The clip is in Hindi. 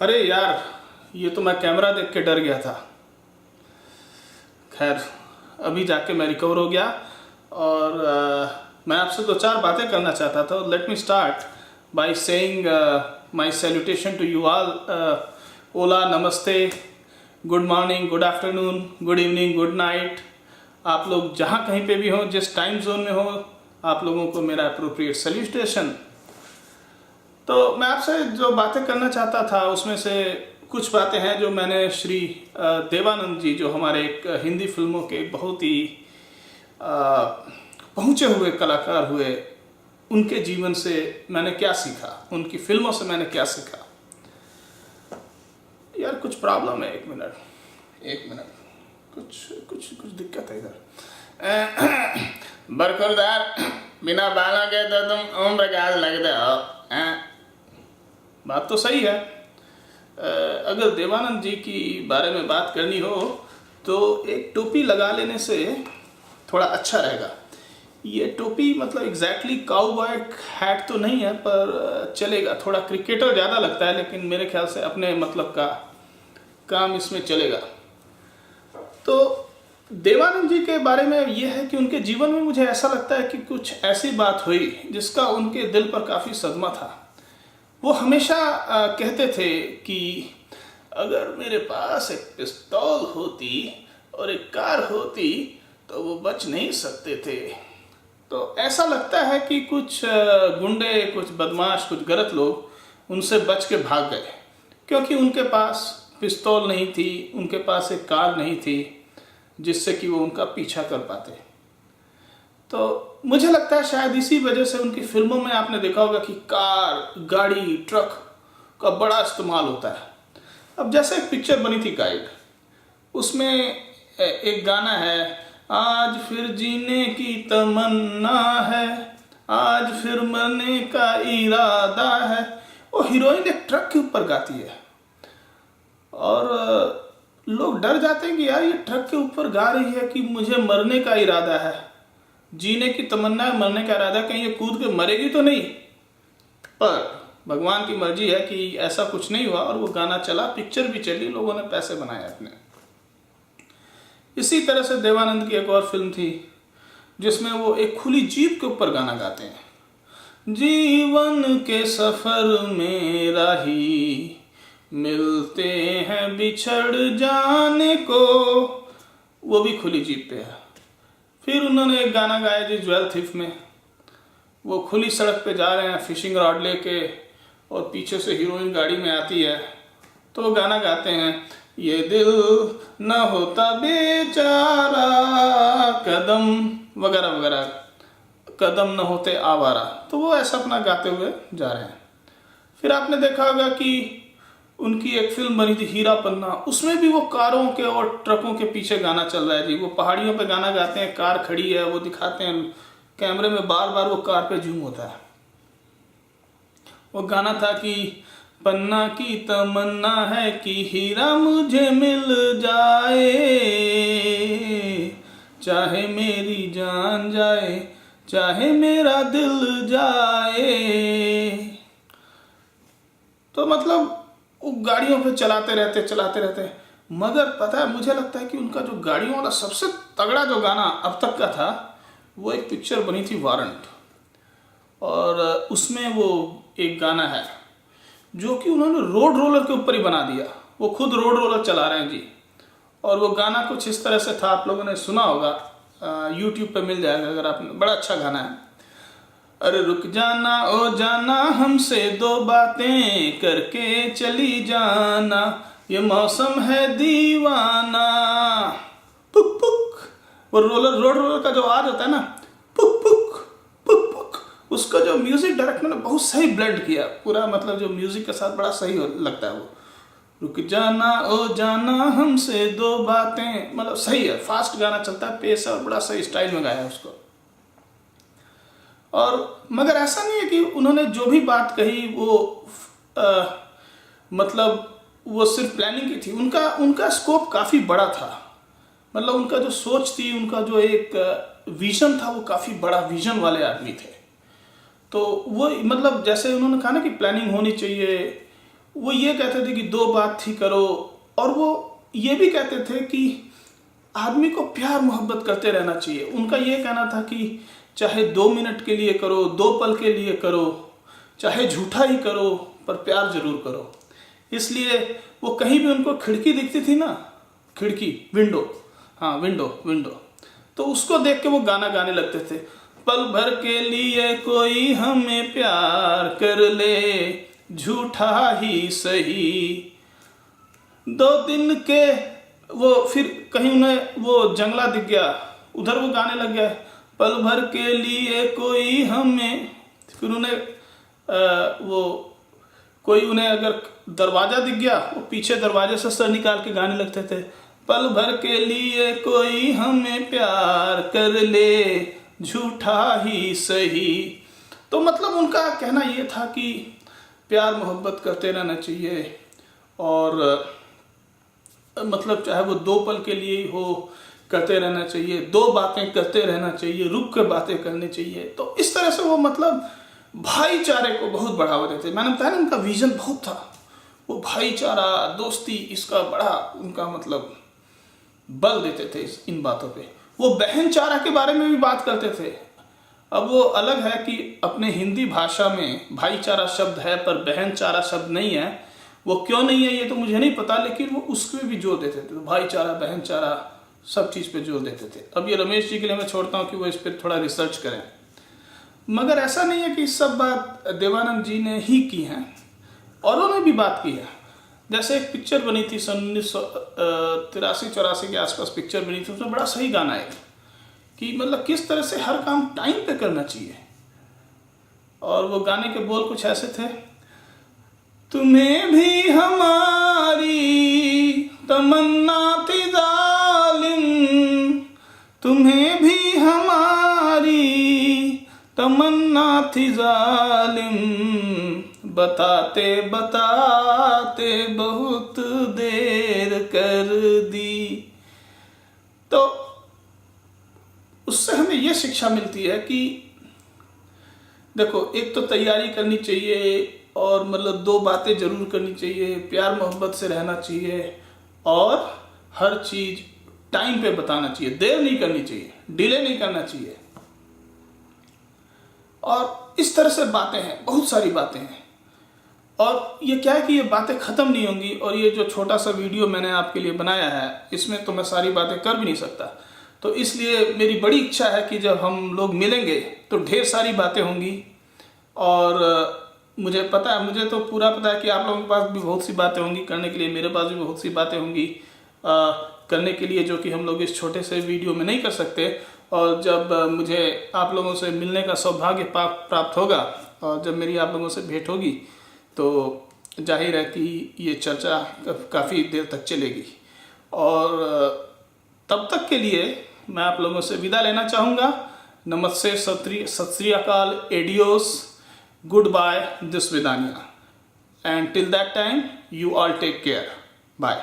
अरे यार, ये तो मैं कैमरा देख के डर गया था। खैर, अभी जाके मैं रिकवर हो गया और मैं आपसे दो चार बातें करना चाहता था। Let me start by saying my salutation to you all. ओला, नमस्ते, good morning, good afternoon, good evening, good night. आप लोग जहाँ कहीं पे भी हो, जिस टाइम जोन में हो, आप लोगों को मेरा अप्रोप्रिएट सैल्यूटेशन। तो मैं आपसे जो बातें करना चाहता था उसमें से कुछ बातें हैं जो मैंने श्री देवानंद जी, जो हमारे एक हिंदी फिल्मों के बहुत ही पहुँचे हुए कलाकार हुए, उनके जीवन से मैंने क्या सीखा, उनकी फिल्मों से मैंने क्या सीखा। यार कुछ प्रॉब्लम है, एक मिनट, कुछ कुछ कुछ दिक्कत है इधर। बरखुरदार, बिना बालों के तो तुम ओम प्रकाश लगते हो। बात तो सही है। अगर देवानंद जी की बारे में बात करनी हो तो एक टोपी लगा लेने से थोड़ा अच्छा रहेगा। ये टोपी मतलब एग्जैक्टली काउबॉय हैट तो नहीं है, पर चलेगा। थोड़ा क्रिकेटर ज़्यादा लगता है, लेकिन मेरे ख्याल से अपने मतलब का काम इसमें चलेगा। तो देवानंद जी के बारे में यह है कि उनके जीवन में मुझे ऐसा लगता है कि कुछ ऐसी बात हुई जिसका उनके दिल पर काफ़ी सदमा था। वो हमेशा कहते थे कि अगर मेरे पास एक पिस्तौल होती और एक कार होती तो वो बच नहीं सकते थे। तो ऐसा लगता है कि कुछ गुंडे, कुछ बदमाश, कुछ गलत लोग उनसे बच के भाग गए, क्योंकि उनके पास पिस्तौल नहीं थी, उनके पास एक कार नहीं थी जिससे कि वो उनका पीछा कर पाते। तो मुझे लगता है शायद इसी वजह से उनकी फिल्मों में आपने देखा होगा कि कार, गाड़ी, ट्रक का बड़ा इस्तेमाल होता है। अब जैसे एक पिक्चर बनी थी गाइड, उसमें एक गाना है, आज फिर जीने की तमन्ना है, आज फिर मरने का इरादा है। वो हीरोइन एक ट्रक के ऊपर गाती है और लोग डर जाते हैं कि यार ये ट्रक के ऊपर गा रही है कि मुझे मरने का इरादा है, जीने की तमन्ना है, मरने का इरादा, कहीं ये कूद के मरेगी तो नहीं। पर भगवान की मर्जी है कि ऐसा कुछ नहीं हुआ और वो गाना चला, पिक्चर भी चली, लोगों ने पैसे बनाए अपने। इसी तरह से देवानंद की एक और फिल्म थी जिसमें वो एक खुली जीप के ऊपर गाना गाते हैं, जीवन के सफर में राही मिलते हैं बिछड़ जाने को। वो भी खुली जीप पे है। फिर उन्होंने एक गाना गाया जी ज्वेल थिफ में, वो खुली सड़क पे जा रहे हैं फिशिंग रॉड लेके और पीछे से हीरोइन गाड़ी में आती है, तो वो गाना गाते हैं, ये दिल न होता बेचारा, कदम वगैरह वगैरह, कदम न होते आवारा। तो वो ऐसा अपना गाते हुए जा रहे हैं। फिर आपने देखा होगा कि उनकी एक फिल्म बनी थी हीरा पन्ना, उसमें भी वो कारों के और ट्रकों के पीछे गाना चल रहा है जी। वो पहाड़ियों पे गाना गाते हैं, कार खड़ी है, वो दिखाते हैं कैमरे में, बार बार वो कार पे जूम होता है। वो गाना था कि पन्ना की तमन्ना है कि हीरा मुझे मिल जाए, चाहे मेरी जान जाए, चाहे मेरा दिल जाए। तो मतलब वो गाड़ियों पे चलाते रहते। मगर पता है, मुझे लगता है कि उनका जो गाड़ियों वाला सबसे तगड़ा जो गाना अब तक का था, वो एक पिक्चर बनी थी वारंट, और उसमें वो एक गाना है जो कि उन्होंने रोड रोलर के ऊपर ही बना दिया। वो खुद रोड रोलर चला रहे हैं जी, और वो गाना कुछ इस तरह से था, आप लोगों ने सुना होगा, यूट्यूब पे मिल जाएगा अगर आपने, बड़ा अच्छा गाना है। अरे रुक जाना ओ जाना, हमसे दो बातें करके चली जाना, ये मौसम है दीवाना। पुक पुक, वो रोड रोलर का जो आवाज होता है ना, पुक पुक पुक पुक, उसका जो म्यूजिक डायरेक्टर ने बहुत सही ब्लेंड किया पूरा, मतलब जो म्यूजिक के साथ बड़ा सही लगता है वो। रुक जाना ओ जाना, हमसे दो बातें, मतलब सही है, फास्ट गाना चलता है, पेस है, और बड़ा सही स्टाइल में गाया है उसको। और मगर ऐसा नहीं है कि उन्होंने जो भी बात कही वो मतलब वो सिर्फ प्लानिंग की थी। उनका स्कोप काफ़ी बड़ा था, मतलब उनका जो सोच थी, उनका जो एक विजन था, वो काफ़ी बड़ा विजन वाले आदमी थे। तो वो मतलब जैसे उन्होंने कहा ना कि प्लानिंग होनी चाहिए, वो ये कहते थे कि 2 बात ही करो, और वो ये भी कहते थे कि आदमी को प्यार मोहब्बत करते रहना चाहिए। उनका ये कहना था कि चाहे 2 मिनट के लिए करो, 2 पल के लिए करो, चाहे झूठा ही करो, पर प्यार जरूर करो। इसलिए वो कहीं भी उनको खिड़की दिखती थी ना, खिड़की, विंडो, हाँ विंडो, तो उसको देख के वो गाना गाने लगते थे। पल भर के लिए कोई हमें प्यार कर ले, झूठा ही सही, 2 दिन के, वो फिर कहीं उन्हें वो जंगला दिख गया, उधर वो गाने लग गया, पल भर के लिए कोई हमें, फिर उन्हें वो कोई उन्हें अगर दरवाजा दिख गया, वो पीछे दरवाजे से सर निकाल के गाने लगते थे, पल भर के लिए कोई हमें प्यार कर ले, झूठा ही सही। तो मतलब उनका कहना ये था कि प्यार मोहब्बत करते रहना चाहिए, और मतलब चाहे वो 2 पल के लिए ही हो, करते रहना चाहिए, 2 बातें करते रहना चाहिए, रुक के बातें करनी चाहिए। तो इस तरह से वो मतलब भाईचारे को बहुत बढ़ावा देते। मैंने बताया ना, उनका विजन बहुत था, वो भाईचारा, दोस्ती, इसका बड़ा उनका मतलब बल देते थे इन बातों पे। वो बहनचारा के बारे में भी बात करते थे। अब वो अलग है कि अपने हिंदी भाषा में भाईचारा शब्द है पर बहनचारा शब्द नहीं है, वो क्यों नहीं है ये तो मुझे नहीं पता, लेकिन वो उसके भी जोर देते थे, भाईचारा, बहनचारा, सब चीज़ पे जोर देते थे। अब ये रमेश जी के लिए मैं छोड़ता हूँ कि वो इस पर थोड़ा रिसर्च करें, मगर ऐसा नहीं है कि सब बात देवानंद जी ने ही की हैं, औरों ने भी बात की है। जैसे एक पिक्चर बनी थी सन 1983-84 के आसपास पिक्चर बनी थी, उसमें बड़ा सही गाना है कि मतलब किस तरह से हर काम टाइम पे करना चाहिए, और वो गाने के बोल कुछ ऐसे थे, तुम्हें भी हमारी तमन्ना थी जालिम, तुम्हें भी हमारी तमन्ना थी जालिम, बताते बताते बहुत देर कर दी। तो उससे हमें ये शिक्षा मिलती है कि देखो, एक तो तैयारी करनी चाहिए, और मतलब 2 बातें जरूर करनी चाहिए, प्यार मोहब्बत से रहना चाहिए, और हर चीज टाइम पे बताना चाहिए, देर नहीं करनी चाहिए, डिले नहीं करना चाहिए। और इस तरह से बातें हैं, बहुत सारी बातें हैं, और ये क्या है कि ये बातें खत्म नहीं होंगी। और ये जो छोटा सा वीडियो मैंने आपके लिए बनाया है, इसमें तो मैं सारी बातें कर भी नहीं सकता, तो इसलिए मेरी बड़ी इच्छा है कि जब हम लोग मिलेंगे तो ढेर सारी बातें होंगी। और मुझे पता है, मुझे तो पूरा पता है कि आप लोगों के पास भी बहुत सी बातें होंगी करने के लिए, मेरे पास भी बहुत सी बातें होंगी करने के लिए, जो कि हम लोग इस छोटे से वीडियो में नहीं कर सकते। और जब मुझे आप लोगों से मिलने का सौभाग्य प्राप्त होगा, और जब मेरी आप लोगों से भेंट होगी, तो जाहिर है कि ये चर्चा काफ़ी देर तक चलेगी। और तब तक के लिए मैं आप लोगों से विदा लेना चाहूँगा। नमस्ते, सत श्री अकाल, adios, goodbye, this Vidania, and till that time you all take care, bye.